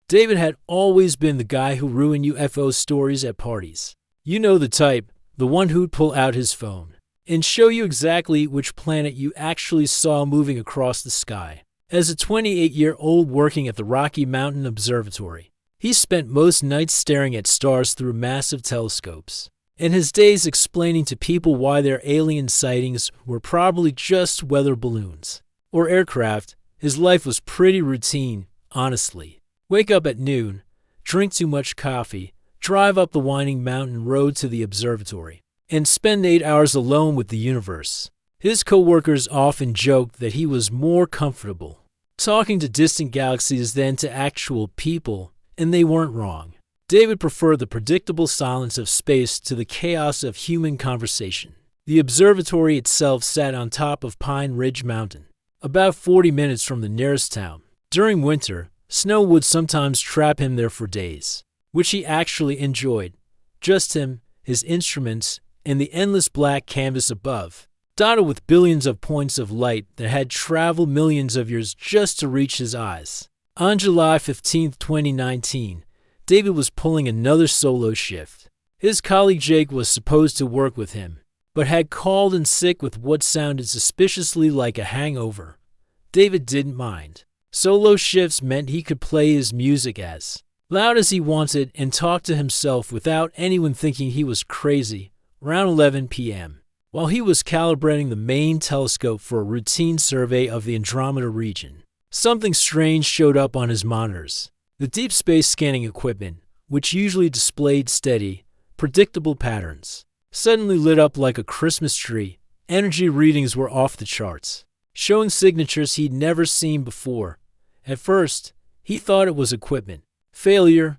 David had always been the guy who ruined UFO stories at parties. You know the type, the one who'd pull out his phone and show you exactly which planet you actually saw moving across the sky. As a 28-year-old working at the Rocky Mountain Observatory, he spent most nights staring at stars through massive telescopes, and his days explaining to people why their alien sightings were probably just weather balloons or aircraft. His life was pretty routine, honestly. Wake up at noon, drink too much coffee, drive up the winding mountain road to the observatory, and spend 8 hours alone with the universe. His co-workers often joked that he was more comfortable talking to distant galaxies than to actual people, and they weren't wrong. David preferred the predictable silence of space to the chaos of human conversation. The observatory itself sat on top of Pine Ridge Mountain, about 40 minutes from the nearest town. During winter, snow would sometimes trap him there for days, which he actually enjoyed. Just him, his instruments, and the endless black canvas above, dotted with billions of points of light that had traveled millions of years just to reach his eyes. On July 15, 2019, David was pulling another solo shift. His colleague Jake was supposed to work with him, but had called in sick with what sounded suspiciously like a hangover. David didn't mind. Solo shifts meant he could play his music as loud as he wanted and talk to himself without anyone thinking he was crazy. Around 11 p.m., while he was calibrating the main telescope for a routine survey of the Andromeda region, something strange showed up on his monitors. The deep space scanning equipment, which usually displayed steady, predictable patterns, suddenly lit up like a Christmas tree. Energy readings were off the charts, showing signatures he'd never seen before. At first, he thought it was equipment failure.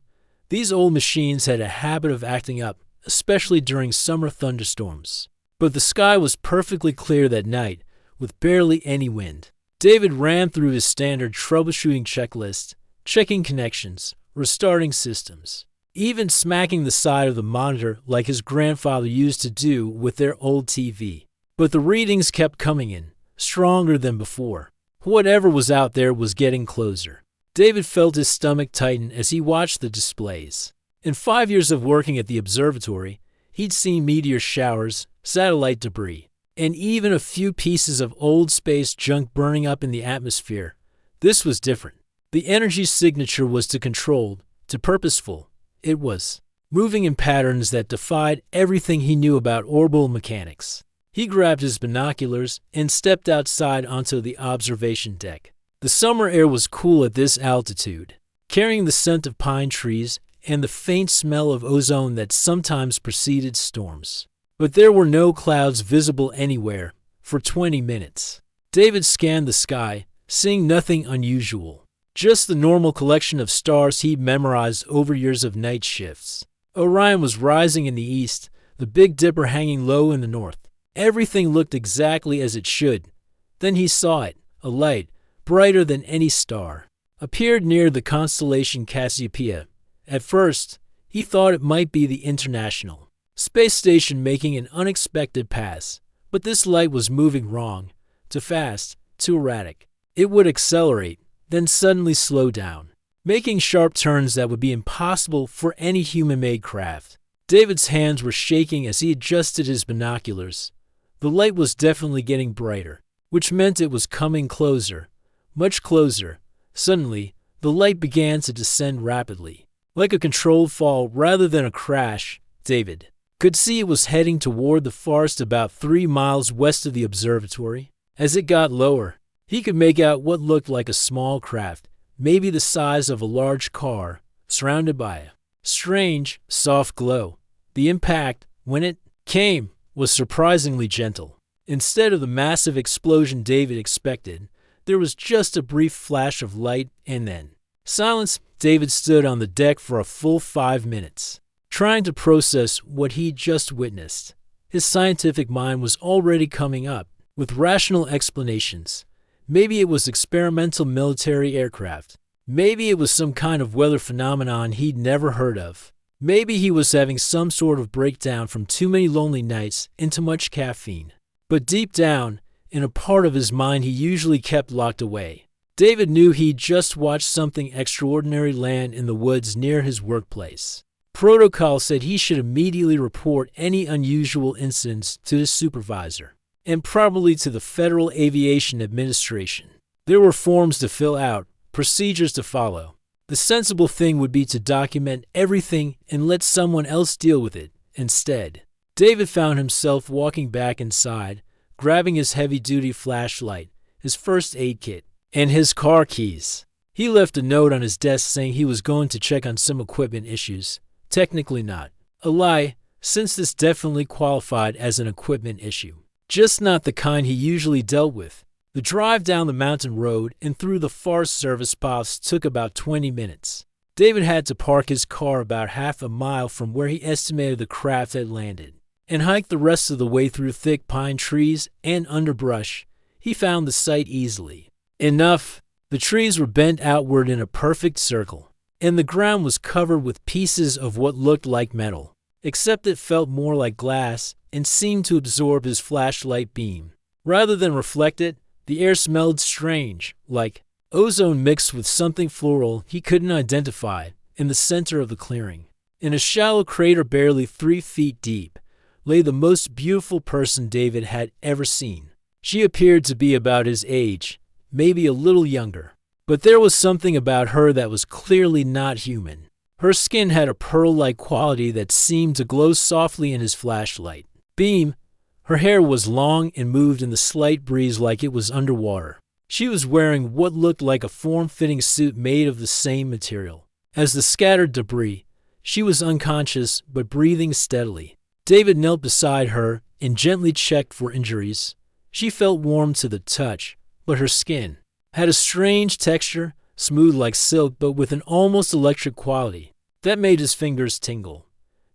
These old machines had a habit of acting up, especially during summer thunderstorms. But the sky was perfectly clear that night, with barely any wind. David ran through his standard troubleshooting checklist, checking connections, restarting systems, even smacking the side of the monitor like his grandfather used to do with their old TV. But the readings kept coming in, stronger than before. Whatever was out there was getting closer. David felt his stomach tighten as he watched the displays. In 5 years of working at the observatory, he'd seen meteor showers, satellite debris, and even a few pieces of old space junk burning up in the atmosphere. This was different. The energy signature was too controlled, too purposeful. It was moving in patterns that defied everything he knew about orbital mechanics. He grabbed his binoculars and stepped outside onto the observation deck. The summer air was cool at this altitude, carrying the scent of pine trees and the faint smell of ozone that sometimes preceded storms. But there were no clouds visible anywhere for 20 minutes. David scanned the sky, seeing nothing unusual, just the normal collection of stars he'd memorized over years of night shifts. Orion was rising in the east, the Big Dipper hanging low in the north. Everything looked exactly as it should. Then he saw it, a light, brighter than any star, appeared near the constellation Cassiopeia. At first, he thought it might be the International Space Station making an unexpected pass, but this light was moving wrong, too fast, too erratic. It would accelerate, then suddenly slow down, making sharp turns that would be impossible for any human-made craft. David's hands were shaking as he adjusted his binoculars. The light was definitely getting brighter, which meant it was coming closer, much closer. Suddenly, the light began to descend rapidly, like a controlled fall rather than a crash. David could see it was heading toward the forest about 3 miles west of the observatory. As it got lower, he could make out what looked like a small craft, maybe the size of a large car, surrounded by a strange, soft glow. The impact, when it came, was surprisingly gentle. Instead of the massive explosion David expected, there was just a brief flash of light and then silence. David stood on the deck for a full 5 minutes, trying to process what he'd just witnessed. His scientific mind was already coming up with rational explanations. Maybe it was experimental military aircraft. Maybe it was some kind of weather phenomenon he'd never heard of. Maybe he was having some sort of breakdown from too many lonely nights and too much caffeine. But deep down, in a part of his mind he usually kept locked away, David knew he'd just watched something extraordinary land in the woods near his workplace. Protocol said he should immediately report any unusual incidents to his supervisor, and probably to the Federal Aviation Administration. There were forms to fill out, procedures to follow. The sensible thing would be to document everything and let someone else deal with it instead. David found himself walking back inside, grabbing his heavy-duty flashlight, his first aid kit, and his car keys. He left a note on his desk saying he was going to check on some equipment issues. Technically not. A lie, since this definitely qualified as an equipment issue. Just not the kind he usually dealt with. The drive down the mountain road and through the Forest Service paths took about 20 minutes. David had to park his car about half a mile from where he estimated the craft had landed, and hike the rest of the way through thick pine trees and underbrush. He found the site easily. Enough. The trees were bent outward in a perfect circle, and the ground was covered with pieces of what looked like metal, except it felt more like glass and seemed to absorb his flashlight beam. Rather than reflect it, the air smelled strange, like ozone mixed with something floral he couldn't identify, in the center of the clearing. In a shallow crater barely 3 feet deep, lay the most beautiful person David had ever seen. She appeared to be about his age, maybe a little younger. But there was something about her that was clearly not human. Her skin had a pearl-like quality that seemed to glow softly in his flashlight beam. Her hair was long and moved in the slight breeze like it was underwater. She was wearing what looked like a form-fitting suit made of the same material as the scattered debris. She was unconscious but breathing steadily. David knelt beside her and gently checked for injuries. She felt warm to the touch, but her skin had a strange texture, smooth like silk but with an almost electric quality that made his fingers tingle.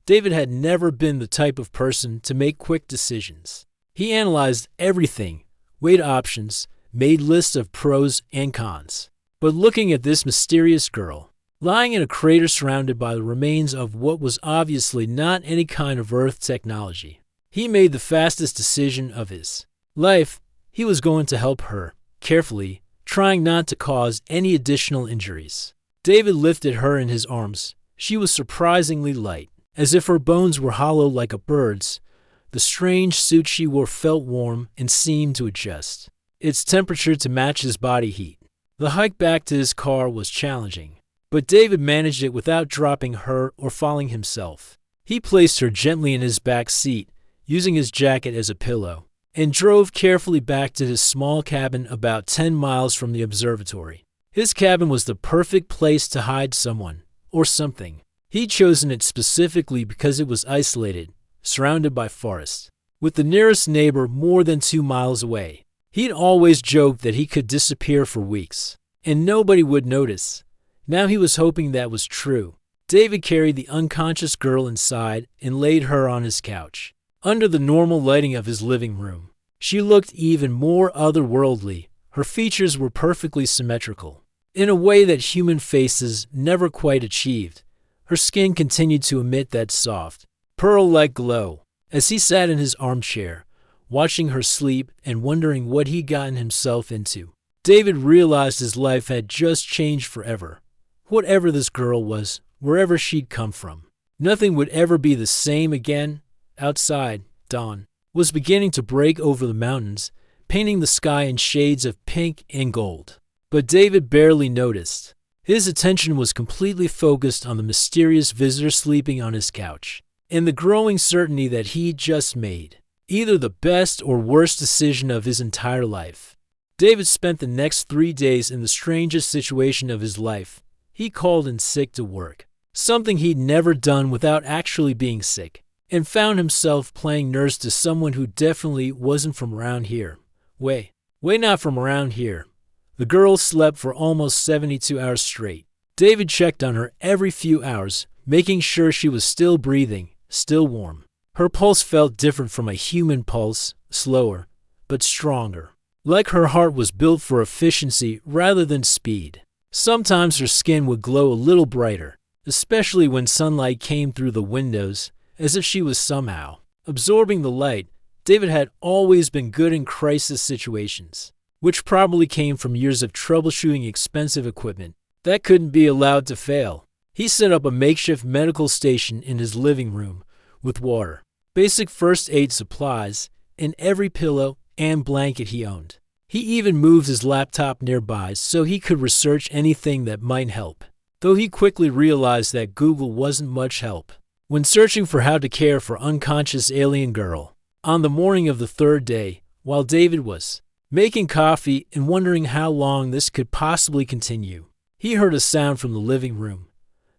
David had never been the type of person to make quick decisions. He analyzed everything, weighed options, made lists of pros and cons. But looking at this mysterious girl, lying in a crater surrounded by the remains of what was obviously not any kind of Earth technology, he made the fastest decision of his life. He was going to help her, carefully, trying not to cause any additional injuries. David lifted her in his arms. She was surprisingly light, as if her bones were hollow like a bird's. The strange suit she wore felt warm and seemed to adjust its temperature to match his body heat. The hike back to his car was challenging, but David managed it without dropping her or falling himself. He placed her gently in his back seat, using his jacket as a pillow, and drove carefully back to his small cabin about 10 miles from the observatory. His cabin was the perfect place to hide someone, or something. He'd chosen it specifically because it was isolated, surrounded by forest, with the nearest neighbor more than 2 miles away. He'd always joked that he could disappear for weeks, and nobody would notice. Now he was hoping that was true. David carried the unconscious girl inside and laid her on his couch, under the normal lighting of his living room. She looked even more otherworldly. Her features were perfectly symmetrical, in a way that human faces never quite achieved. Her skin continued to emit that soft, pearl-like glow. As he sat in his armchair, watching her sleep and wondering what he'd gotten himself into, David realized his life had just changed forever. Whatever this girl was, wherever she'd come from, nothing would ever be the same again. Outside, dawn was beginning to break over the mountains, painting the sky in shades of pink and gold. But David barely noticed. His attention was completely focused on the mysterious visitor sleeping on his couch, and the growing certainty that he'd just made either the best or worst decision of his entire life. David spent the next 3 days in the strangest situation of his life. He called in sick to work, something he'd never done without actually being sick, and found himself playing nurse to someone who definitely wasn't from around here. Way not from around here. The girl slept for almost 72 hours straight. David checked on her every few hours, making sure she was still breathing, still warm. Her pulse felt different from a human pulse, slower, but stronger. Like her heart was built for efficiency rather than speed. Sometimes her skin would glow a little brighter, especially when sunlight came through the windows, as if she was somehow absorbing the light. David had always been good in crisis situations. which probably came from years of troubleshooting expensive equipment that couldn't be allowed to fail. He set up a makeshift medical station in his living room with water, basic first aid supplies, and every pillow and blanket he owned. He even moved his laptop nearby so he could research anything that might help, though he quickly realized that Google wasn't much help when searching for how to care for unconscious alien girl. On the morning of the third day, while David was making coffee and wondering how long this could possibly continue, he heard a sound from the living room.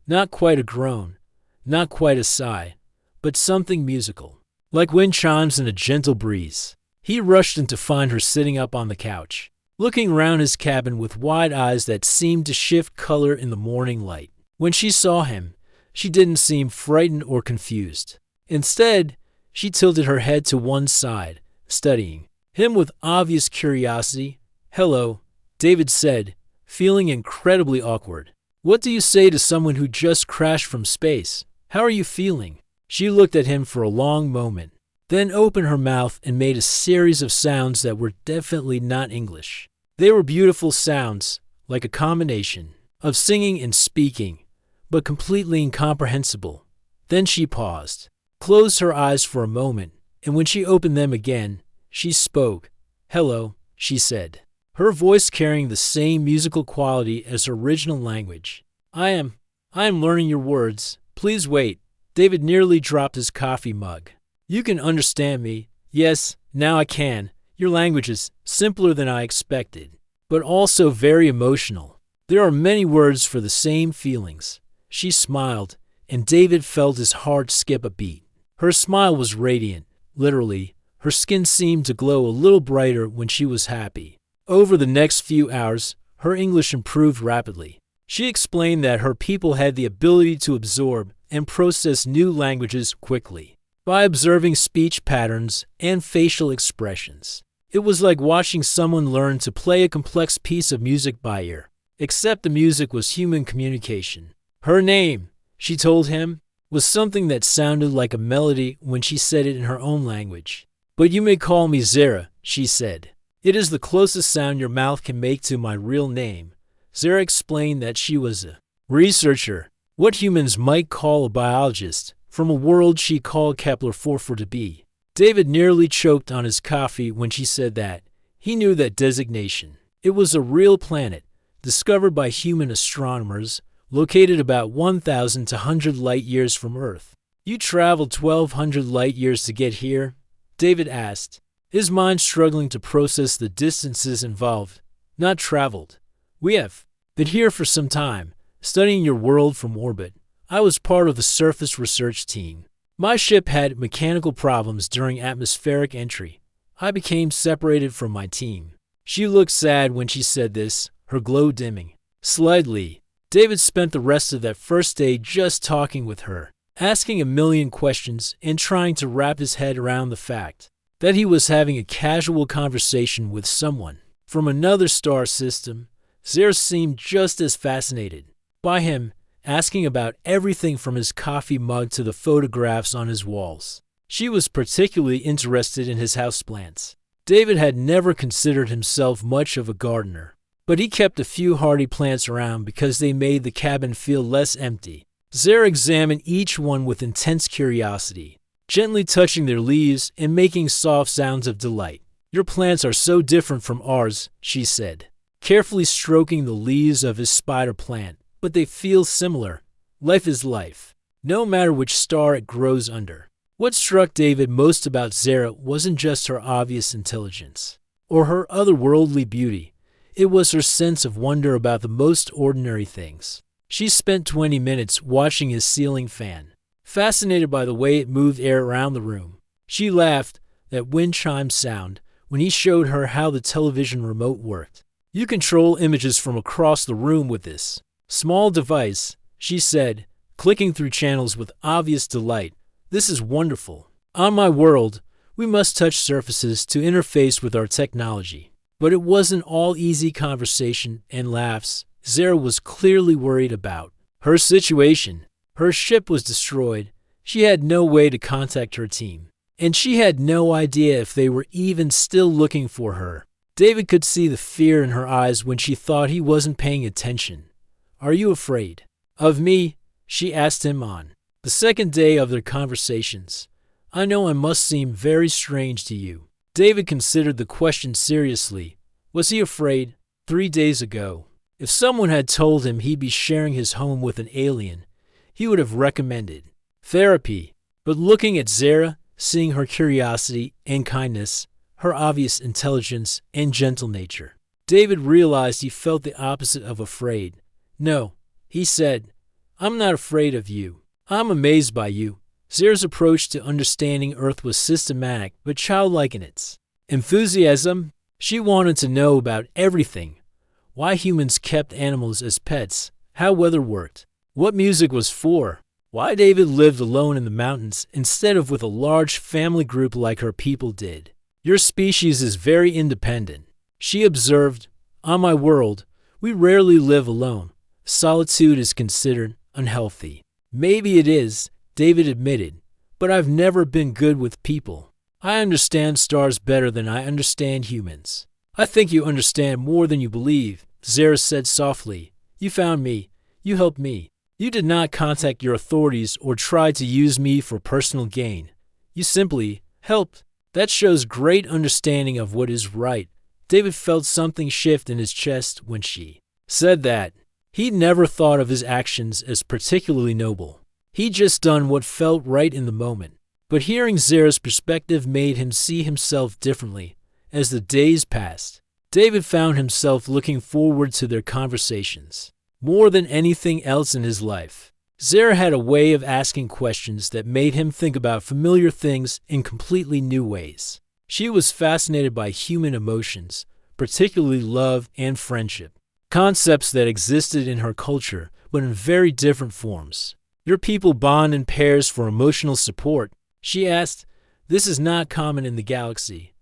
Not quite a groan, not quite a sigh, but something musical, like wind chimes in a gentle breeze. He rushed in to find her sitting up on the couch, looking around his cabin with wide eyes that seemed to shift color in the morning light. When she saw him, she didn't seem frightened or confused. Instead, she tilted her head to one side, studying him with obvious curiosity. "Hello," David said, feeling incredibly awkward. "What do you say to someone who just crashed from space? How are you feeling?" She looked at him for a long moment, then opened her mouth and made a series of sounds that were definitely not English. They were beautiful sounds, like a combination of singing and speaking, but completely incomprehensible. Then she paused, closed her eyes for a moment, and when she opened them again, she spoke. "Hello," she said, her voice carrying the same musical quality as her original language. I am learning your words. Please wait." David nearly dropped his coffee mug. "You can understand me." "Yes, now I can. Your language is simpler than I expected, but also very emotional. There are many words for the same feelings." She smiled, and David felt his heart skip a beat. Her smile was radiant, literally. Her skin seemed to glow a little brighter when she was happy. Over the next few hours, her English improved rapidly. She explained that her people had the ability to absorb and process new languages quickly by observing speech patterns and facial expressions. It was like watching someone learn to play a complex piece of music by ear, except the music was human communication. Her name, she told him, was something that sounded like a melody when she said it in her own language. "But you may call me Zara," she said. "It is the closest sound your mouth can make to my real name." Zara explained that she was a researcher, what humans might call a biologist, from a world she called Kepler-4 to be. David nearly choked on his coffee when she said that. He knew that designation. It was a real planet, discovered by human astronomers, located about 1,100 light-years from Earth. "You traveled 1,200 light-years to get here?" David asked, his mind struggling to process the distances involved. "Not traveled. We have been here for some time, studying your world from orbit. I was part of the surface research team. My ship had mechanical problems during atmospheric entry. I became separated from my team." She looked sad when she said this, her glow dimming slightly. David spent the rest of that first day just talking with her, asking a million questions and trying to wrap his head around the fact that he was having a casual conversation with someone from another star system. Zara seemed just as fascinated by him, asking about everything from his coffee mug to the photographs on his walls. She was particularly interested in his houseplants. David had never considered himself much of a gardener, but he kept a few hardy plants around because they made the cabin feel less empty. Zara examined each one with intense curiosity, gently touching their leaves and making soft sounds of delight. "Your plants are so different from ours," she said, carefully stroking the leaves of his spider plant, "but they feel similar. Life is life, no matter which star it grows under." What struck David most about Zara wasn't just her obvious intelligence or her otherworldly beauty. It was her sense of wonder about the most ordinary things. She spent 20 minutes watching his ceiling fan, fascinated by the way it moved air around the room. She laughed, that wind chime sound, when he showed her how the television remote worked. "You control images from across the room with this small device," she said, clicking through channels with obvious delight. "This is wonderful. On my world, we must touch surfaces to interface with our technology." But it wasn't all easy conversation and laughs. Zara was clearly worried about her situation. Her ship was destroyed. She had no way to contact her team, and she had no idea if they were even still looking for her. David could see the fear in her eyes when she thought he wasn't paying attention. "Are you afraid of me?" she asked him on the second day of their conversations. "I know I must seem very strange to you." David considered the question seriously. Was he afraid? 3 days ago, if someone had told him he'd be sharing his home with an alien, he would have recommended therapy. But looking at Zara, seeing her curiosity and kindness, her obvious intelligence and gentle nature, David realized he felt the opposite of afraid. "No," he said, "I'm not afraid of you. I'm amazed by you." Zara's approach to understanding Earth was systematic but childlike in its enthusiasm. She wanted to know about everything: why humans kept animals as pets, how weather worked, what music was for, why David lived alone in the mountains instead of with a large family group like her people did. "Your species is very independent," she observed. "On my world, we rarely live alone. Solitude is considered unhealthy." "Maybe it is," David admitted, "but I've never been good with people. I understand stars better than I understand humans." "I think you understand more than you believe," Zara said softly. "You found me. You helped me. You did not contact your authorities or try to use me for personal gain. You simply helped. That shows great understanding of what is right." David felt something shift in his chest when she said that. He'd never thought of his actions as particularly noble. He'd just done what felt right in the moment. But hearing Zara's perspective made him see himself differently. As the days passed, David found himself looking forward to their conversations more than anything else in his life. Zara had a way of asking questions that made him think about familiar things in completely new ways. She was fascinated by human emotions, particularly love and friendship, concepts that existed in her culture but in very different forms. "Your people bond in pairs for emotional support?" she asked. "This is not common in the galaxy.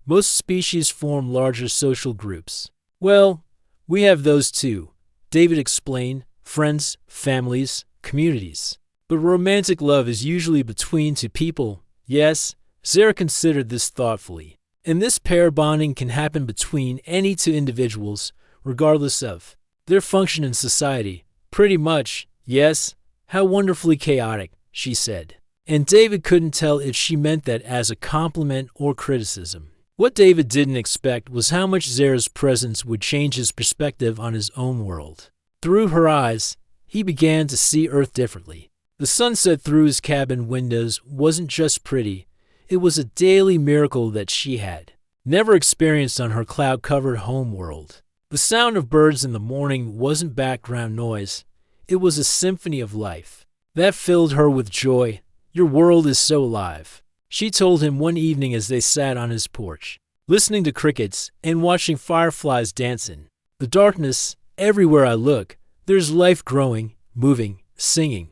Most species form larger social groups." "Well, we have those too," David explained. "Friends, families, communities. But romantic love is usually between two people." "Yes," Zara considered this thoughtfully. "And this pair bonding can happen between any two individuals, regardless of their function in society." "Pretty much, yes." "How wonderfully chaotic," she said. And David couldn't tell if she meant that as a compliment or criticism. What David didn't expect was how much Zara's presence would change his perspective on his own world. Through her eyes, he began to see Earth differently. The sunset through his cabin windows wasn't just pretty, it was a daily miracle that she had never experienced on her cloud-covered home world. The sound of birds in the morning wasn't background noise, it was a symphony of life. That filled her with joy. "Your world is so alive," she told him one evening as they sat on his porch, listening to crickets and watching fireflies dancing. "The darkness, everywhere I look, there's life growing, moving, singing.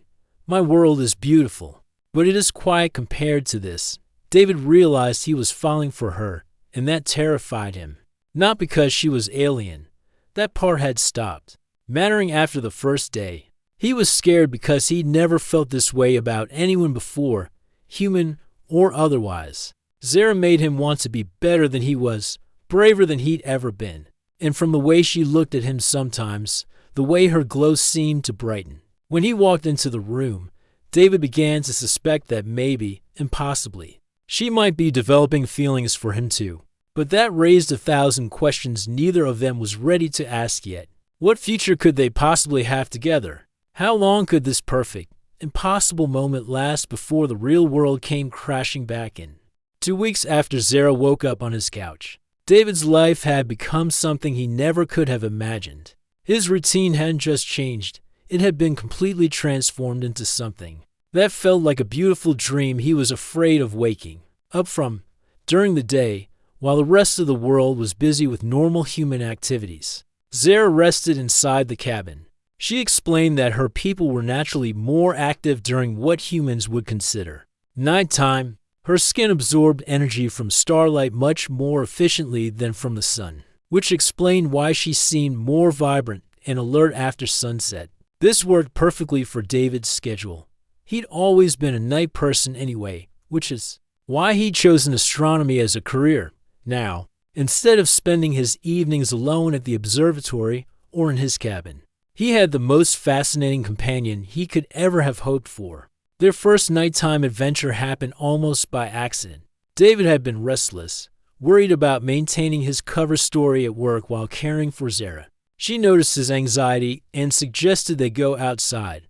My world is beautiful, but it is quiet compared to this." David realized he was falling for her, and that terrified him. Not because she was alien. That part had stopped mattering after the first day. He was scared because he'd never felt this way about anyone before, human or otherwise. Zara made him want to be better than he was, braver than he'd ever been. And from the way she looked at him sometimes, the way her glow seemed to brighten. When he walked into the room, David began to suspect that maybe, impossibly, she might be developing feelings for him too. But that raised 1,000 questions neither of them was ready to ask yet. What future could they possibly have together? How long could this perfect, impossible moment last before the real world came crashing back in? 2 weeks after Zara woke up on his couch, David's life had become something he never could have imagined. His routine hadn't just changed, it had been completely transformed into something that felt like a beautiful dream he was afraid of waking up from during the day, while the rest of the world was busy with normal human activities. Zara rested inside the cabin. She explained that her people were naturally more active during what humans would consider nighttime. Her skin absorbed energy from starlight much more efficiently than from the sun, which explained why she seemed more vibrant and alert after sunset. This worked perfectly for David's schedule. He'd always been a night person anyway, which is why he'd chosen astronomy as a career. Now, instead of spending his evenings alone at the observatory or in his cabin. He had the most fascinating companion he could ever have hoped for. Their first nighttime adventure happened almost by accident. David had been restless, worried about maintaining his cover story at work while caring for Zara. She noticed his anxiety and suggested they go outside.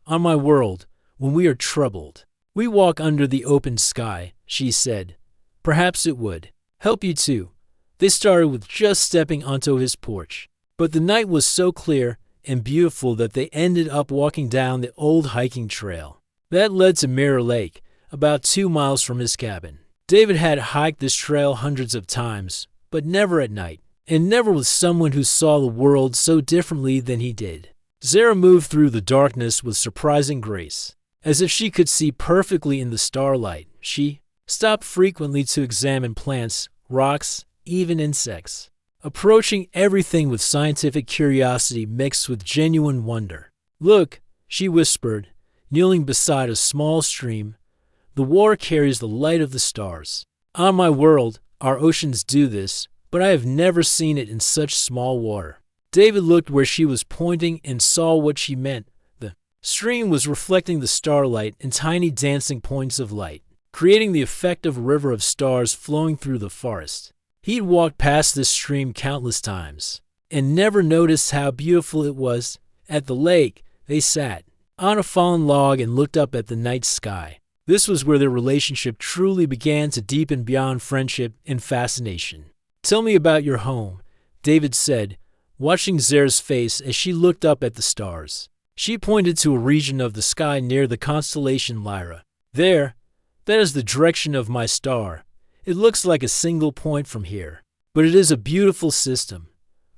"On my world, when we are troubled, we walk under the open sky," she said. "Perhaps it would help you too." They started with just stepping onto his porch, but the night was so clear and beautiful that they ended up walking down the old hiking trail that led to Mirror Lake, about 2 miles from his cabin. David had hiked this trail hundreds of times, but never at night, and never with someone who saw the world so differently than he did. Zara moved through the darkness with surprising grace, as if she could see perfectly in the starlight. She stopped frequently to examine plants, rocks, even insects, approaching everything with scientific curiosity mixed with genuine wonder. "Look," she whispered, kneeling beside a small stream. "The water carries the light of the stars. On my world, our oceans do this, but I have never seen it in such small water." David looked where she was pointing and saw what she meant. The stream was reflecting the starlight in tiny dancing points of light, creating the effect of a river of stars flowing through the forest. He'd walked past this stream countless times and never noticed how beautiful it was. At the lake, they sat on a fallen log and looked up at the night sky. This was where their relationship truly began to deepen beyond friendship and fascination. "Tell me about your home," David said, watching Zara's face as she looked up at the stars. She pointed to a region of the sky near the constellation Lyra. "There, that is the direction of my star. It looks like a single point from here, but it is a beautiful system.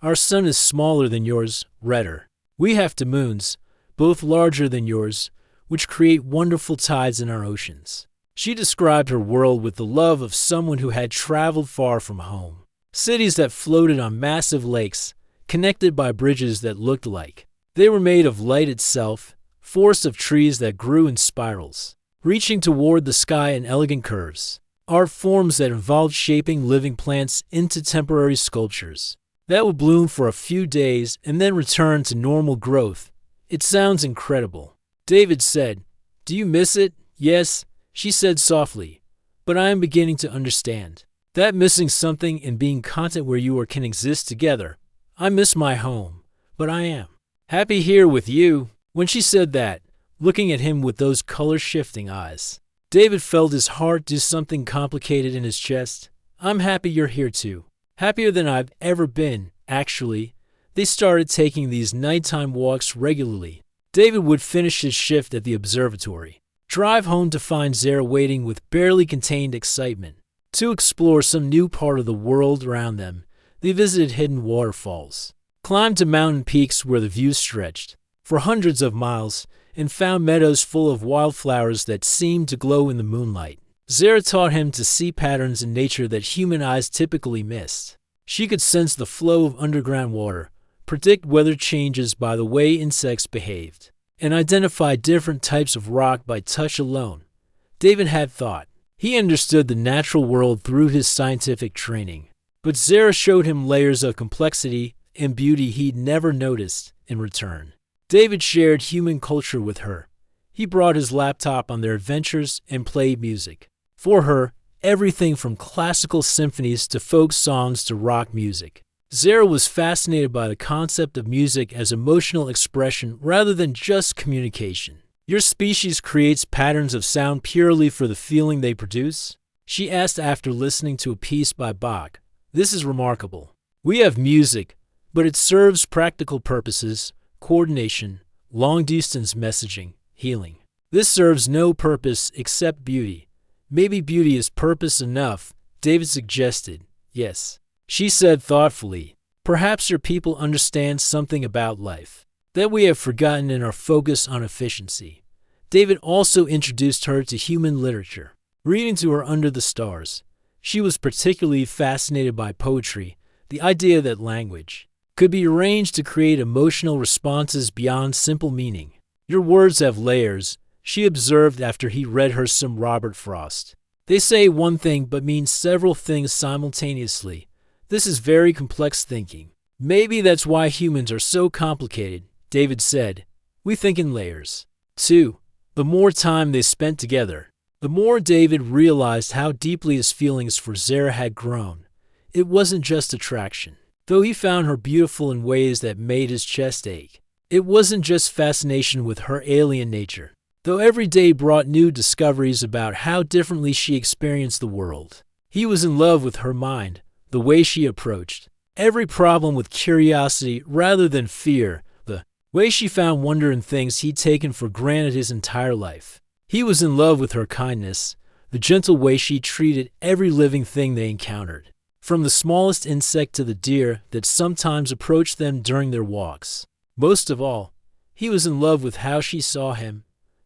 Our sun is smaller than yours, redder. We have 2 moons, both larger than yours, which create wonderful tides in our oceans." She described her world with the love of someone who had traveled far from home. Cities that floated on massive lakes, connected by bridges that looked like they were made of light itself, forests of trees that grew in spirals, reaching toward the sky in elegant curves, art forms that involved shaping living plants into temporary sculptures that would bloom for a few days and then return to normal growth. "It sounds incredible," David said. "Do you miss it?" "Yes," she said softly, "but I am beginning to understand that missing something and being content where you are can exist together. I miss my home, but I am happy here with you." When she said that, looking at him with those color-shifting eyes, David felt his heart do something complicated in his chest. "I'm happy you're here too. Happier than I've ever been, actually." They started taking these nighttime walks regularly. David would finish his shift at the observatory, drive home to find Zara waiting with barely contained excitement to explore some new part of the world around them. They visited hidden waterfalls, climbed to mountain peaks where the view stretched for hundreds of miles, and found meadows full of wildflowers that seemed to glow in the moonlight. Zara taught him to see patterns in nature that human eyes typically missed. She could sense the flow of underground water, predict weather changes by the way insects behaved, and identify different types of rock by touch alone. David had thought he understood the natural world through his scientific training, but Zara showed him layers of complexity and beauty he'd never noticed in return. David shared human culture with her. He brought his laptop on their adventures and played music. For her, everything from classical symphonies to folk songs to rock music. Zara was fascinated by the concept of music as emotional expression rather than just communication. "Your species creates patterns of sound purely for the feeling they produce?" she asked after listening to a piece by Bach. "This is remarkable. We have music, but it serves practical purposes, coordination, long-distance messaging, healing. This serves no purpose except beauty. Maybe beauty is purpose enough," David suggested. "Yes," she said thoughtfully. "Perhaps your people understand something about life that we have forgotten in our focus on efficiency." David also introduced her to human literature, reading to her under the stars. She was particularly fascinated by poetry, the idea that language could be arranged to create emotional responses beyond simple meaning. "Your words have layers," she observed after he read her some Robert Frost. "They say one thing but mean several things simultaneously. This is very complex thinking. Maybe that's why humans are so complicated, David said. We think in layers. 2. The more time they spent together, the more David realized how deeply his feelings for Zara had grown. It wasn't just attraction. Though he found her beautiful in ways that made his chest ache, it wasn't just fascination with her alien nature. Though every day brought new discoveries about how differently she experienced the world, he was in love with her mind, the way she approached every problem with curiosity rather than fear, the way she found wonder in things he'd taken for granted his entire life. He was in love with her kindness, the gentle way she treated every living thing they encountered, from the smallest insect to the deer that sometimes approached them during their walks. Most of all, he was in love with how she saw him,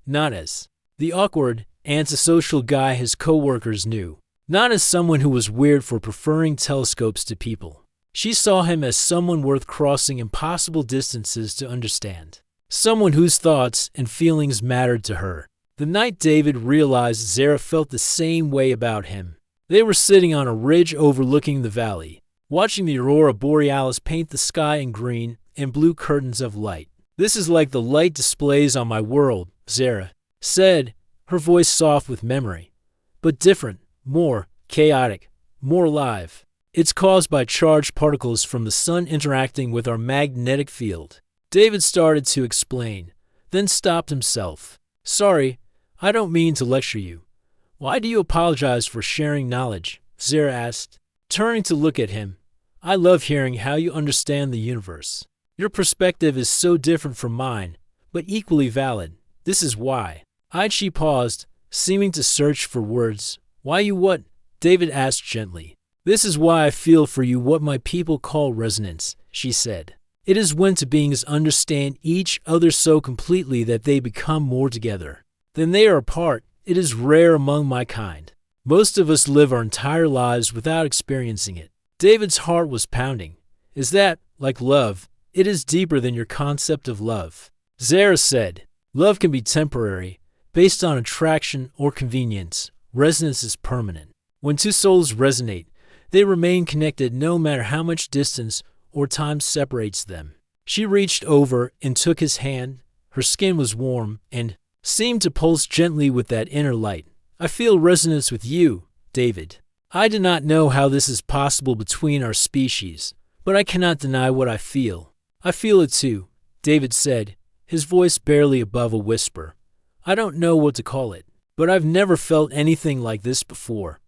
not as the awkward, antisocial guy his coworkers knew, not as someone who was weird for preferring telescopes to people. She saw him as someone worth crossing impossible distances to understand, someone whose thoughts and feelings mattered to her. The night David realized Zara felt the same way about him, they were sitting on a ridge overlooking the valley, watching the aurora borealis paint the sky in green and blue curtains of light. "This is like the light displays on my world," Zara said, her voice soft with memory, "but different, more chaotic, more alive. It's caused by charged particles from the sun interacting with our magnetic field." David started to explain, then stopped himself. "Sorry, I don't mean to lecture you. Why do you apologize for sharing knowledge?" Zara asked, turning to look at him. "I love hearing how you understand the universe. Your perspective is so different from mine, but equally valid. This is why." She paused, seeming to search for words. "Why you what?" David asked gently. "This is why I feel for you what my people call resonance," she said. "It is when two beings understand each other so completely that they become more together than they are apart. It is rare among my kind. Most of us live our entire lives without experiencing it." David's heart was pounding. "Is that, like love, it is deeper than your concept of love?" Zara said, "Love can be temporary, based on attraction or convenience. Resonance is permanent. When two souls resonate, they remain connected no matter how much distance or time separates them." She reached over and took his hand. Her skin was warm and seemed to pulse gently with that inner light. "I feel resonance with you, David. I do not know how this is possible between our species, but I cannot deny what I feel." "I feel it too," David said, his voice barely above a whisper. "I don't know what to call it, but I've never felt anything like this before.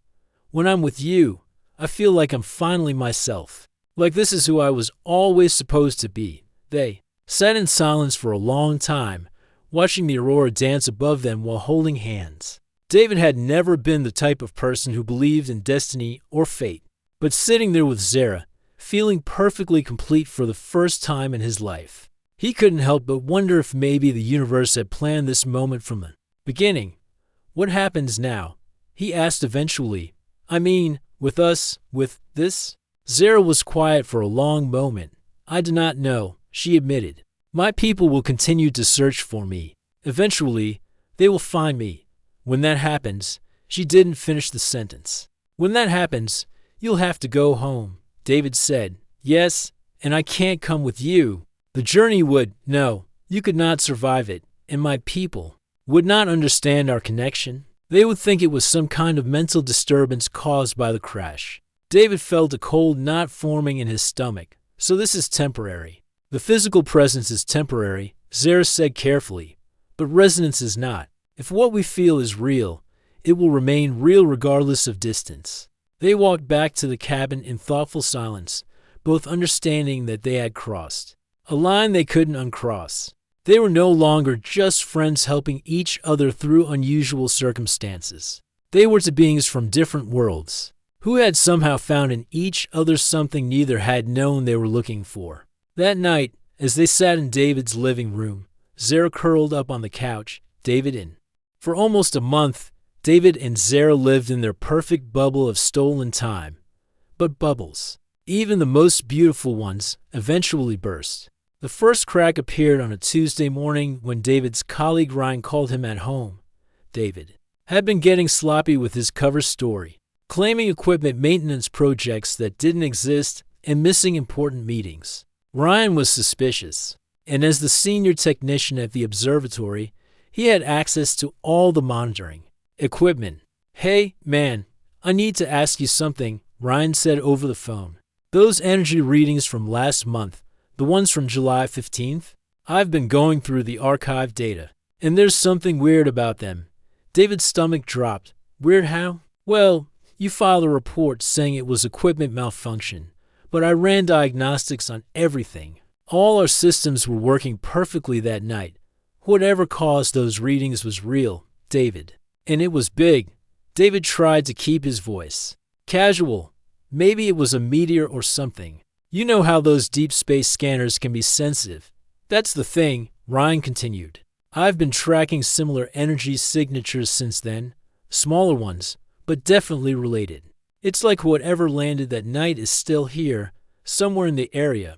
When I'm with you, I feel like I'm finally myself. Like this is who I was always supposed to be." They sat in silence for a long time, watching the aurora dance above them while holding hands. David had never been the type of person who believed in destiny or fate, but sitting there with Zara, feeling perfectly complete for the first time in his life, he couldn't help but wonder if maybe the universe had planned this moment from the beginning. "What happens now?" he asked eventually. "I mean, with us, with this?" Zara was quiet for a long moment. "I do not know," she admitted. "My people will continue to search for me. Eventually, they will find me. When that happens," she didn't finish the sentence. "When that happens, you'll have to go home," David said. "Yes, and I can't come with you. The journey would, no, you could not survive it, and my people would not understand our connection. They would think it was some kind of mental disturbance caused by the crash." David felt a cold knot forming in his stomach. "So this is temporary." "The physical presence is temporary," Zara said carefully, "but resonance is not. If what we feel is real, it will remain real regardless of distance." They walked back to the cabin in thoughtful silence, both understanding that they had crossed a line they couldn't uncross. They were no longer just friends helping each other through unusual circumstances. They were two beings from different worlds, who had somehow found in each other something neither had known they were looking for. That night, as they sat in David's living room, Zara curled up on the couch, David in. For almost a month, David and Zara lived in their perfect bubble of stolen time. But bubbles, even the most beautiful ones, eventually burst. The first crack appeared on a Tuesday morning when David's colleague Ryan called him at home. David had been getting sloppy with his cover story. claiming equipment maintenance projects that didn't exist and missing important meetings. Ryan was suspicious, and as the senior technician at the observatory, he had access to all the monitoring equipment. "Hey, man, I need to ask you something," Ryan said over the phone. "Those energy readings from last month, the ones from July 15th, I've been going through the archive data, and there's something weird about them." David's stomach dropped. "Weird how?" "Well, you filed a report saying it was equipment malfunction, but I ran diagnostics on everything. All our systems were working perfectly that night. Whatever caused those readings was real, David. And it was big." David tried to keep his voice casual. "Maybe it was a meteor or something. You know how those deep space scanners can be sensitive." "That's the thing," Ryan continued. "I've been tracking similar energy signatures since then. Smaller ones, but definitely related. It's like whatever landed that night is still here, somewhere in the area."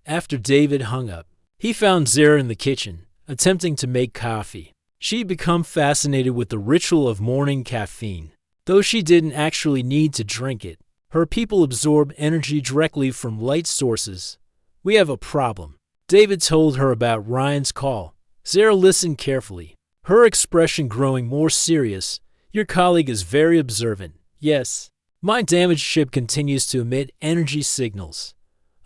After David hung up, he found Zara in the kitchen, attempting to make coffee. She'd become fascinated with the ritual of morning caffeine. Though she didn't actually need to drink it, her people absorb energy directly from light sources. "We have a problem," David told her about Ryan's call. Zara listened carefully, her expression growing more serious. "Your colleague is very observant." "Yes. My damaged ship continues to emit energy signals.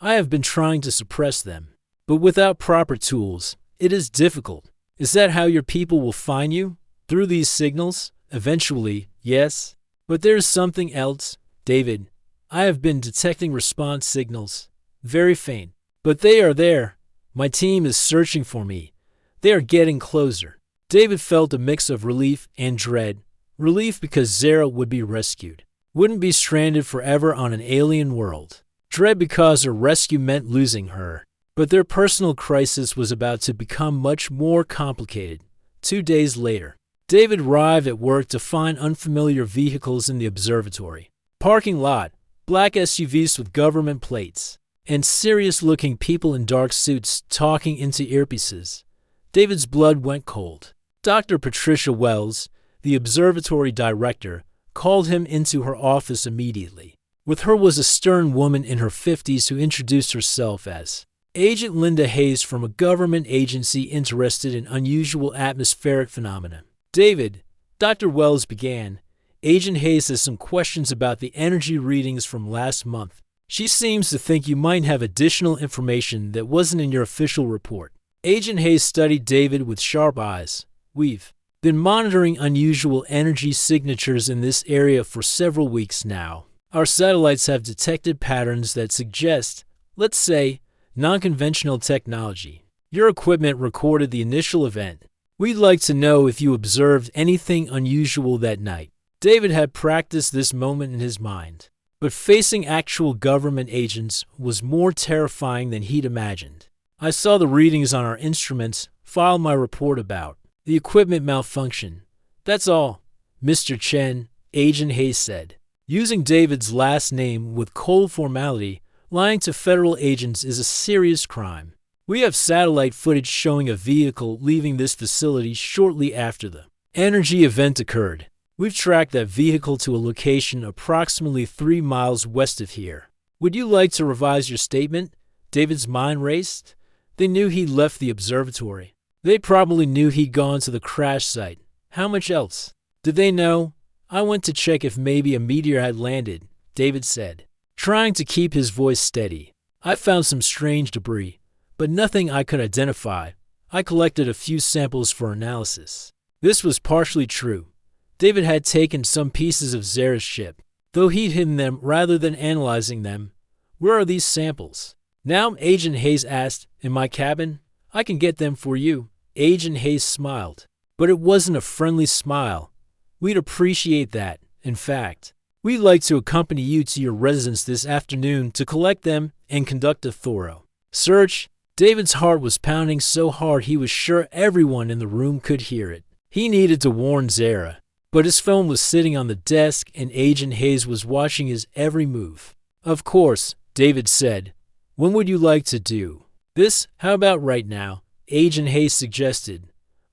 I have been trying to suppress them, but without proper tools, it is difficult." "Is that how your people will find you? Through these signals?" "Eventually, yes. But there's something else, David. I have been detecting response signals. Very faint. But they are there. My team is searching for me. They are getting closer." David felt a mix of relief and dread. Relief because Zara would be rescued, wouldn't be stranded forever on an alien world. Dread because her rescue meant losing her. But their personal crisis was about to become much more complicated. 2 days later, David arrived at work to find unfamiliar vehicles in the observatory. Parking lot, black SUVs with government plates, and serious-looking people in dark suits talking into earpieces. David's blood went cold. Dr. Patricia Wells, the observatory director, called him into her office immediately. With her was a stern woman in her 50s who introduced herself as Agent Linda Hayes from a government agency interested in unusual atmospheric phenomena. "David," Dr. Wells began, "Agent Hayes has some questions about the energy readings from last month. She seems to think you might have additional information that wasn't in your official report." Agent Hayes studied David with sharp eyes. "We've been monitoring unusual energy signatures in this area for several weeks now. Our satellites have detected patterns that suggest, let's say, non-conventional technology. Your equipment recorded the initial event. We'd like to know if you observed anything unusual that night." David had practiced this moment in his mind, but facing actual government agents was more terrifying than he'd imagined. "I saw the readings on our instruments, filed my report about the equipment malfunction. That's all, Mr. Chen," Agent Hayes said. Using David's last name with cold formality, lying to federal agents is a serious crime. "We have satellite footage showing a vehicle leaving this facility shortly after the energy event occurred. We've tracked that vehicle to a location approximately 3 miles west of here. Would you like to revise your statement?" David's mind raced. They knew he'd left the observatory. They probably knew he'd gone to the crash site. How much else? Did they know? "I went to check if maybe a meteor had landed," David said, trying to keep his voice steady. "I found some strange debris, but nothing I could identify. I collected a few samples for analysis." This was partially true. David had taken some pieces of Zara's ship, though he'd hidden them rather than analyzing them. "Where are these samples?" Now Agent Hayes asked. "In my cabin. I can get them for you." Agent Hayes smiled, but it wasn't a friendly smile. "We'd appreciate that. In fact, we'd like to accompany you to your residence this afternoon to collect them and conduct a thorough search." David's heart was pounding so hard he was sure everyone in the room could hear it. He needed to warn Zara, but his phone was sitting on the desk and Agent Hayes was watching his every move. "Of course," David said. "When would you like to do this?" "How about right now?" Agent Hayes suggested.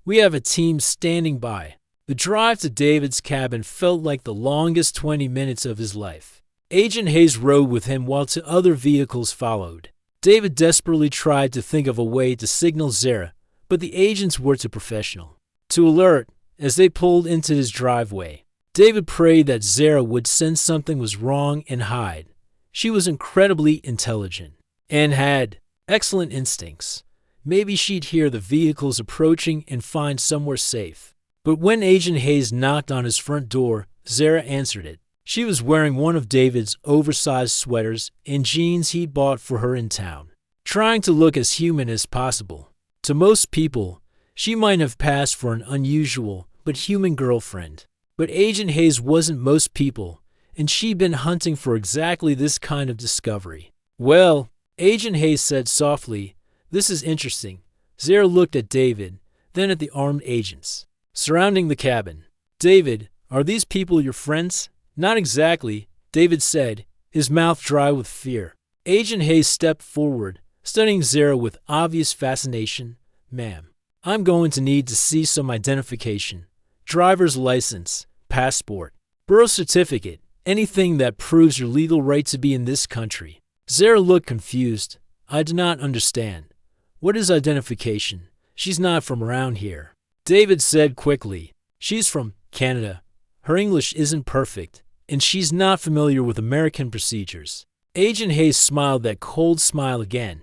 "We have a team standing by." The drive to David's cabin felt like the longest 20 minutes of his life. Agent Hayes rode with him while two other vehicles followed. David desperately tried to think of a way to signal Zara, but the agents were too professional. To alert, as they pulled into his driveway, David prayed that Zara would sense something was wrong and hide. She was incredibly intelligent and had excellent instincts. Maybe she'd hear the vehicles approaching and find somewhere safe. But when Agent Hayes knocked on his front door, Zara answered it. She was wearing one of David's oversized sweaters and jeans he'd bought for her in town, trying to look as human as possible. To most people, she might have passed for an unusual but human girlfriend. But Agent Hayes wasn't most people, and she'd been hunting for exactly this kind of discovery. "Well," Agent Hayes said softly, "this is interesting." Zara looked at David, then at the armed agents surrounding the cabin. "David, are these people your friends?" "Not exactly," David said, his mouth dry with fear. Agent Hayes stepped forward, studying Zara with obvious fascination. "Ma'am, I'm going to need to see some identification. Driver's license, passport, birth certificate, anything that proves your legal right to be in this country." Zara looked confused. "I do not understand. What is identification? She's not from around here." David said quickly, "She's from Canada. Her English isn't perfect, and she's not familiar with American procedures." Agent Hayes smiled that cold smile again.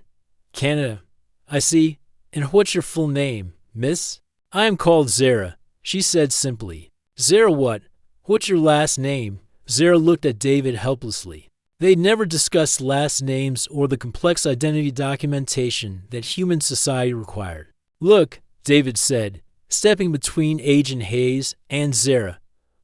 "Canada. I see. And what's your full name, miss?" "I am called Zara," she said simply. "Zara what? What's your last name?" Zara looked at David helplessly. They'd never discussed last names or the complex identity documentation that human society required. "Look," David said, stepping between Agent Hayes and Zara.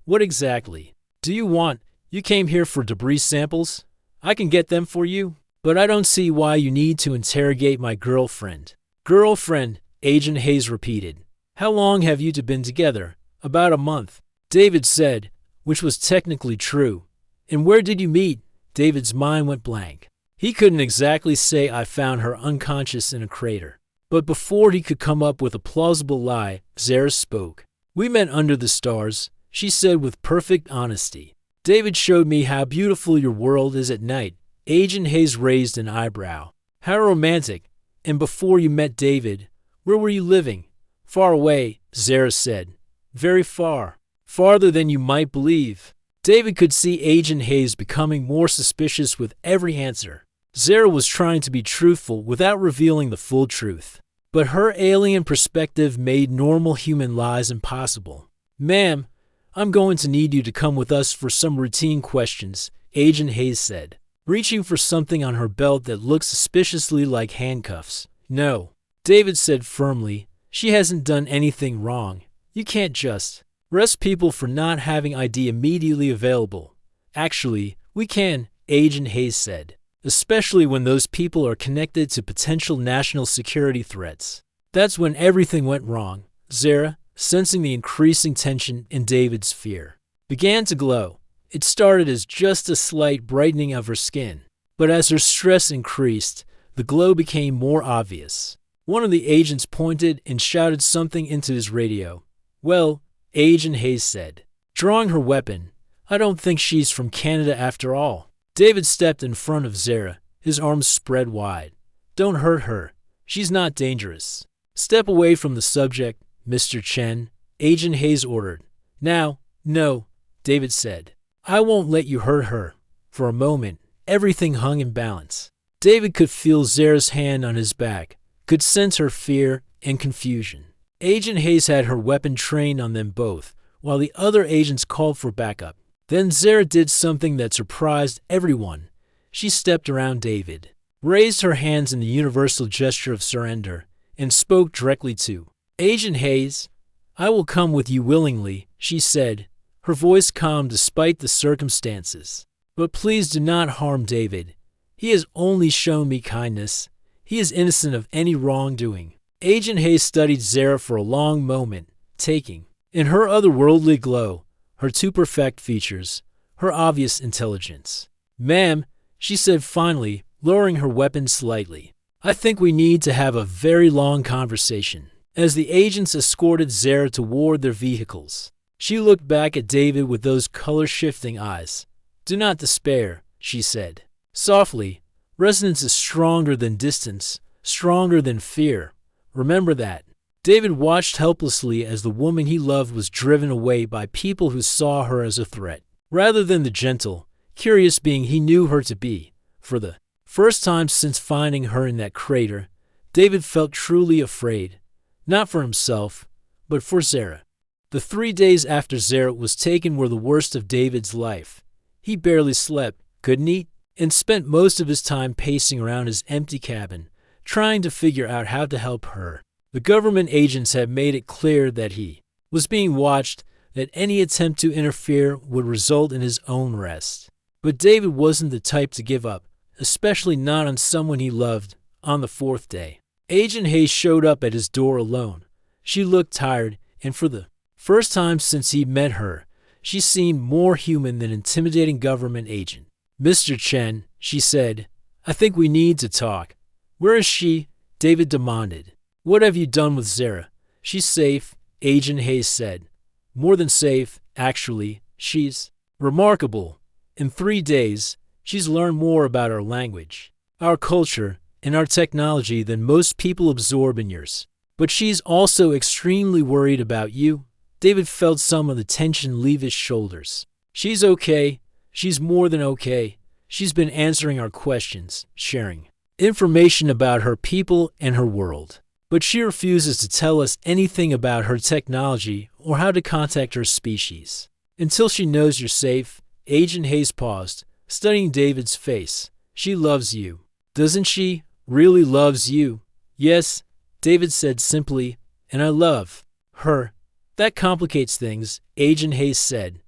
"What exactly do you want? You came here for debris samples? I can get them for you, but I don't see why you need to interrogate my girlfriend." "Girlfriend," Agent Hayes repeated. "How long have you two been together?" "About a month," David said, which was technically true. "And where did you meet?" David's mind went blank. He couldn't exactly say I found her unconscious in a crater. But before he could come up with a plausible lie, Zara spoke. "We met under the stars," she said with perfect honesty. "David showed me how beautiful your world is at night." Agent Hayes raised an eyebrow. "How romantic. And before you met David, where were you living?" "Far away," Zara said. "Very far. Farther than you might believe." David could see Agent Hayes becoming more suspicious with every answer. Zara was trying to be truthful without revealing the full truth. But her alien perspective made normal human lies impossible. "Ma'am, I'm going to need you to come with us for some routine questions," Agent Hayes said, reaching for something on her belt that looked suspiciously like handcuffs. "No," David said firmly. "She hasn't done anything wrong. You can't just arrest people for not having ID immediately available." "Actually, we can," Agent Hayes said, "especially when those people are connected to potential national security threats." That's when everything went wrong. Zara, sensing the increasing tension in David's fear, began to glow. It started as just a slight brightening of her skin, but as her stress increased, the glow became more obvious. One of the agents pointed and shouted something into his radio. "Well," Agent Hayes said, drawing her weapon, "I don't think she's from Canada after all." David stepped in front of Zara, his arms spread wide. "Don't hurt her. She's not dangerous." "Step away from the subject, Mr. Chen," Agent Hayes ordered. "Now, no," David said. "I won't let you hurt her." For a moment, everything hung in balance. David could feel Zara's hand on his back, could sense her fear and confusion. Agent Hayes had her weapon trained on them both, while the other agents called for backup. Then Zara did something that surprised everyone. She stepped around David, raised her hands in the universal gesture of surrender, and spoke directly to Agent Hayes. "I will come with you willingly," she said, her voice calm despite the circumstances. "But please do not harm David. He has only shown me kindness. He is innocent of any wrongdoing." Agent Hayes studied Zara for a long moment, taking in her otherworldly glow, her two perfect features, her obvious intelligence. "Ma'am," she said finally, lowering her weapon slightly, "I think we need to have a very long conversation." As the agents escorted Zara toward their vehicles, She looked back at David with those color-shifting eyes. "Do not despair," she said. Softly, "resonance is stronger than distance, stronger than fear. Remember that." David watched helplessly as the woman he loved was driven away by people who saw her as a threat, rather than the gentle, curious being he knew her to be. For the first time since finding her in that crater, David felt truly afraid, not for himself, but for Zara. The 3 days after Zara was taken were the worst of David's life. He barely slept, couldn't eat, and spent most of his time pacing around his empty cabin, trying to figure out how to help her. The government agents had made it clear that he was being watched, that any attempt to interfere would result in his own arrest. But David wasn't the type to give up, especially not on someone he loved. On the 4th day, Agent Hayes showed up at his door alone. She looked tired, and for the first time since he met her, she seemed more human than intimidating government agent. "Mr. Chen," she said, "I think we need to talk." "Where is she?" David demanded. "What have you done with Zara?" "She's safe," Agent Hayes said. "More than safe, actually. She's remarkable. In 3 days, she's learned more about our language, our culture, and our technology than most people absorb in years. But she's also extremely worried about you." David felt some of the tension leave his shoulders. "She's okay. She's more than okay. She's been answering our questions, sharing information about her people and her world. But she refuses to tell us anything about her technology or how to contact her species. Until she knows you're safe." Agent Hayes paused, studying David's face. "She loves you. Doesn't she? Really loves you?" "Yes," David said simply, "and I love her." "That complicates things," Agent Hayes said.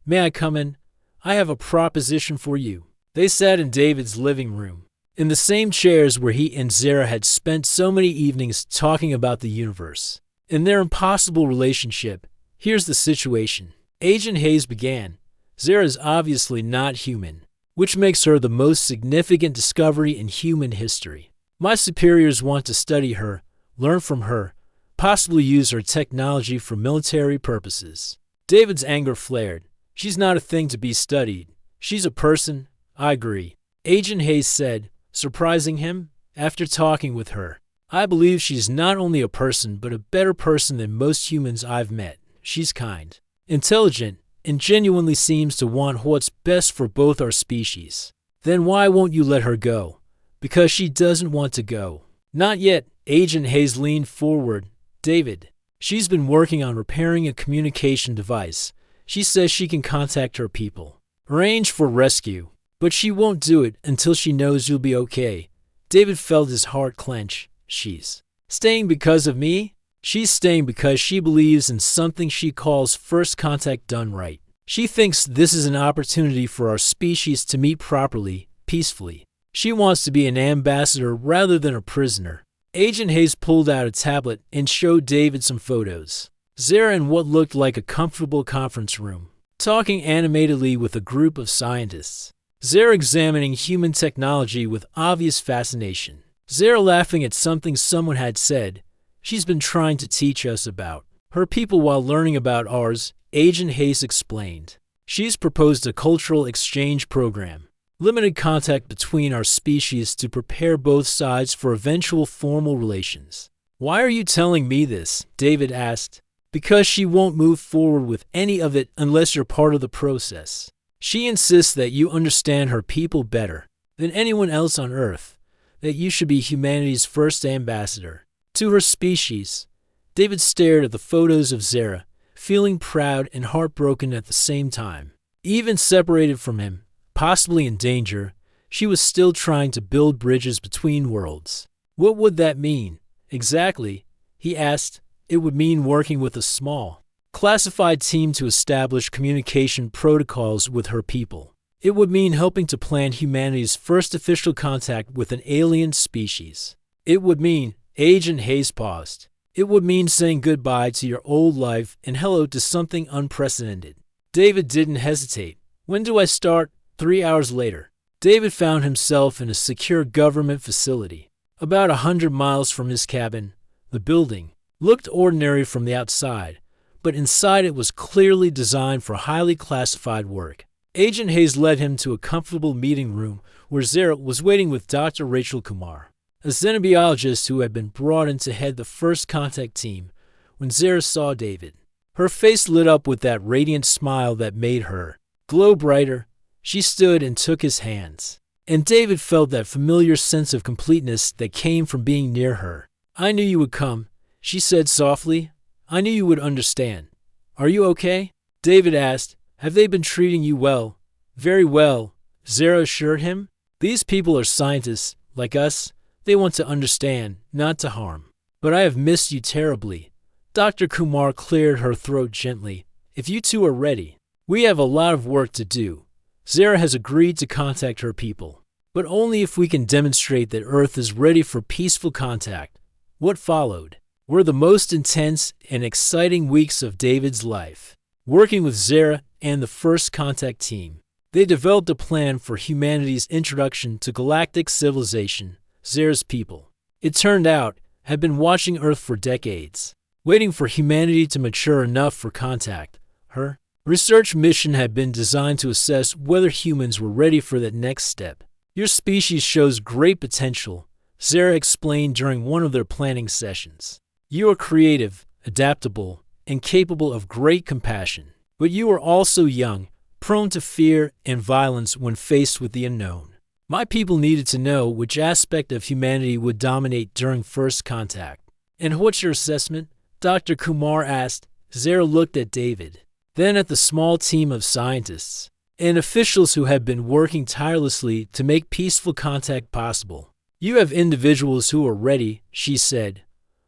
"May I come in? I have a proposition for you." They sat in David's living room, in the same chairs where he and Zara had spent so many evenings talking about the universe and their impossible relationship. "Here's the situation," Agent Hayes began. "Zara is obviously not human, which makes her the most significant discovery in human history. My superiors want to study her, learn from her, possibly use her technology for military purposes." David's anger flared. "She's not a thing to be studied. She's a person." "I agree," Agent Hayes said, surprising him. "After talking with her, I believe she's not only a person but a better person than most humans I've met. She's kind, intelligent, and genuinely seems to want what's best for both our species." "Then why won't you let her go?" "Because she doesn't want to go." "Not yet." Agent Hayes leaned forward. "David, she's been working on repairing a communication device. She says she can contact her people, arrange for rescue, but she won't do it until she knows you'll be okay." David felt his heart clench. "She's staying because of me?" "She's staying because she believes in something she calls first contact done right. She thinks this is an opportunity for our species to meet properly, peacefully. She wants to be an ambassador rather than a prisoner." Agent Hayes pulled out a tablet and showed David some photos. Zara in what looked like a comfortable conference room, talking animatedly with a group of scientists. Zara examining human technology with obvious fascination. Zara laughing at something someone had said. "She's been trying to teach us about her people while learning about ours," Agent Hayes explained. "She's proposed a cultural exchange program, limited contact between our species to prepare both sides for eventual formal relations." "Why are you telling me this?" David asked. "Because she won't move forward with any of it unless you're part of the process. She insists that you understand her people better than anyone else on Earth, that you should be humanity's first ambassador to her species." David stared at the photos of Zara, feeling proud and heartbroken at the same time. Even separated from him, possibly in danger, she was still trying to build bridges between worlds. What would that mean? Exactly, he asked. It would mean working with a small, classified team to establish communication protocols with her people. It would mean helping to plan humanity's first official contact with an alien species. It would mean, Agent Hayes paused, it would mean saying goodbye to your old life and hello to something unprecedented. David didn't hesitate. "When do I start?" 3 hours later, David found himself in a secure government facility, about 100 miles from his cabin. The building looked ordinary from the outside, but inside it was clearly designed for highly classified work. Agent Hayes led him to a comfortable meeting room where Zara was waiting with Dr. Rachel Kumar, a xenobiologist who had been brought in to head the first contact team. When Zara saw David, her face lit up with that radiant smile that made her glow brighter. She stood and took his hands, and David felt that familiar sense of completeness that came from being near her. "I knew you would come," she said softly. "I knew you would understand. Are you okay?" David asked. "Have they been treating you well?" "Very well," Zara assured him. "These people are scientists, like us. They want to understand, not to harm. But I have missed you terribly." Dr. Kumar cleared her throat gently. "If you two are ready, we have a lot of work to do. Zara has agreed to contact her people, but only if we can demonstrate that Earth is ready for peaceful contact." What followed were the most intense and exciting weeks of David's life. Working with Zara and the first contact team, they developed a plan for humanity's introduction to galactic civilization. Zara's people, it turned out, had been watching Earth for decades, waiting for humanity to mature enough for contact. Her research mission had been designed to assess whether humans were ready for that next step. "Your species shows great potential," Zara explained during one of their planning sessions. "You are creative, adaptable, and capable of great compassion. But you are also young, prone to fear and violence when faced with the unknown. My people needed to know which aspect of humanity would dominate during first contact." "And what's your assessment?" Dr. Kumar asked. Zara looked at David, then at the small team of scientists and officials who had been working tirelessly to make peaceful contact possible. "You have individuals who are ready," she said.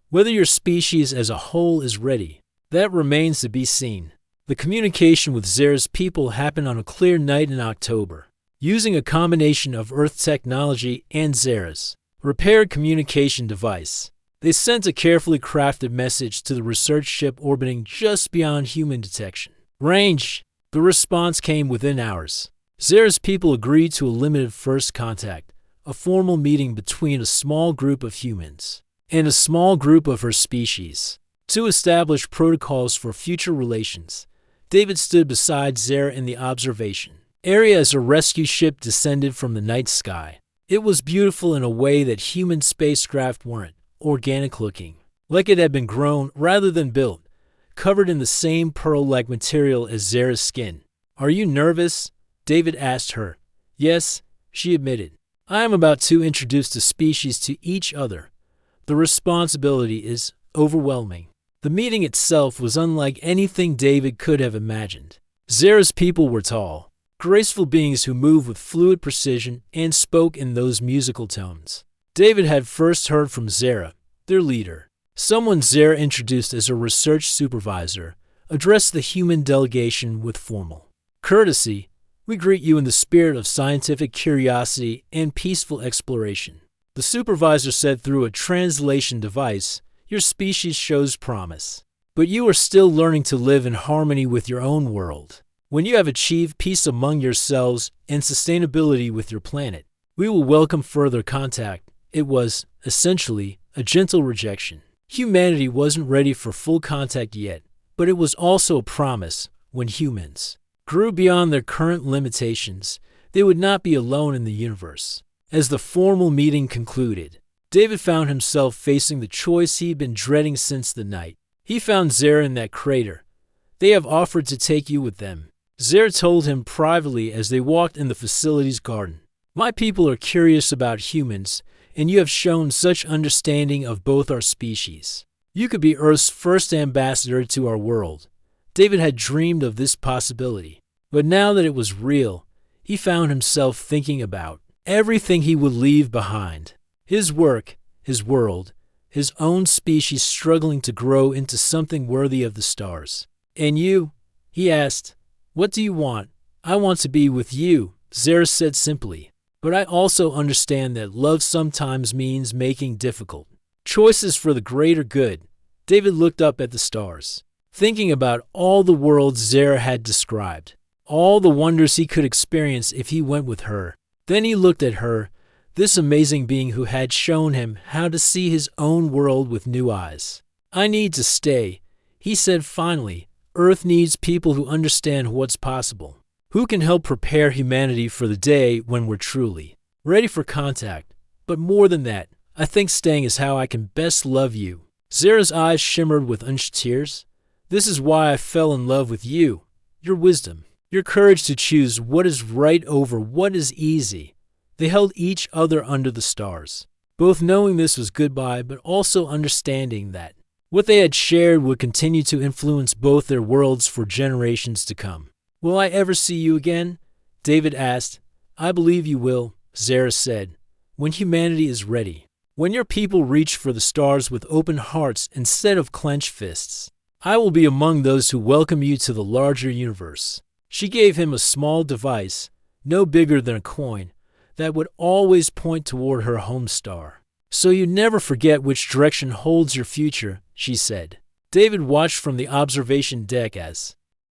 "Whether your species as a whole is ready, that remains to be seen." The communication with Zara's people happened on a clear night in October. Using a combination of Earth technology and Zara's repaired communication device, they sent a carefully crafted message to the research ship orbiting just beyond human detection range. The response came within hours. Zara's people agreed to a limited first contact, a formal meeting between a small group of humans and a small group of her species, to establish protocols for future relations. David stood beside Zara in the observation area as a rescue ship descended from the night sky. It was beautiful in a way that human spacecraft weren't, organic-looking, like it had been grown rather than built, covered in the same pearl-like material as Zara's skin. "Are you nervous?" David asked her. "Yes," she admitted. "I am about to introduce the species to each other. The responsibility is overwhelming." The meeting itself was unlike anything David could have imagined. Zara's people were tall, graceful beings who moved with fluid precision and spoke in those musical tones. David had first heard from Zara, their leader. Someone Zara introduced as a research supervisor addressed the human delegation with formal courtesy. "We greet you in the spirit of scientific curiosity and peaceful exploration." The supervisor said through a translation device, "Your species shows promise, but you are still learning to live in harmony with your own world. When you have achieved peace among yourselves and sustainability with your planet, we will welcome further contact." It was, essentially, a gentle rejection. Humanity wasn't ready for full contact yet, but it was also a promise. When humans grew beyond their current limitations, they would not be alone in the universe. As the formal meeting concluded, David found himself facing the choice he'd been dreading since the night. He found Zara in that crater. "They have offered to take you with them," Zara told him privately as they walked in the facility's garden. "My people are curious about humans, and you have shown such understanding of both our species. You could be Earth's first ambassador to our world." David had dreamed of this possibility, but now that it was real, he found himself thinking about everything he would leave behind. His work, his world, his own species struggling to grow into something worthy of the stars. "And you?" he asked. "What do you want?" "I want to be with you," Zara said simply. "But I also understand that love sometimes means making difficult choices for the greater good." David looked up at the stars, thinking about all the worlds Zara had described, all the wonders he could experience if he went with her. Then he looked at her, this amazing being who had shown him how to see his own world with new eyes. "I need to stay," He said finally, Earth needs people who understand what's possible, who can help prepare humanity for the day when we're truly ready for contact. But more than that, I think staying is how I can best love you. Zara's eyes shimmered with unshed tears. This is why I fell in love with you. Your wisdom, your courage to choose what is right over what is easy. They held each other under the stars, both knowing this was goodbye, but also understanding that what they had shared would continue to influence both their worlds for generations to come. Will I ever see you again? David asked. I believe you will, Zara said, when humanity is ready. When your people reach for the stars with open hearts instead of clenched fists, I will be among those who welcome you to the larger universe. She gave him a small device, no bigger than a coin, that would always point toward her home star. So you never forget which direction holds your future, she said. David watched from the observation deck as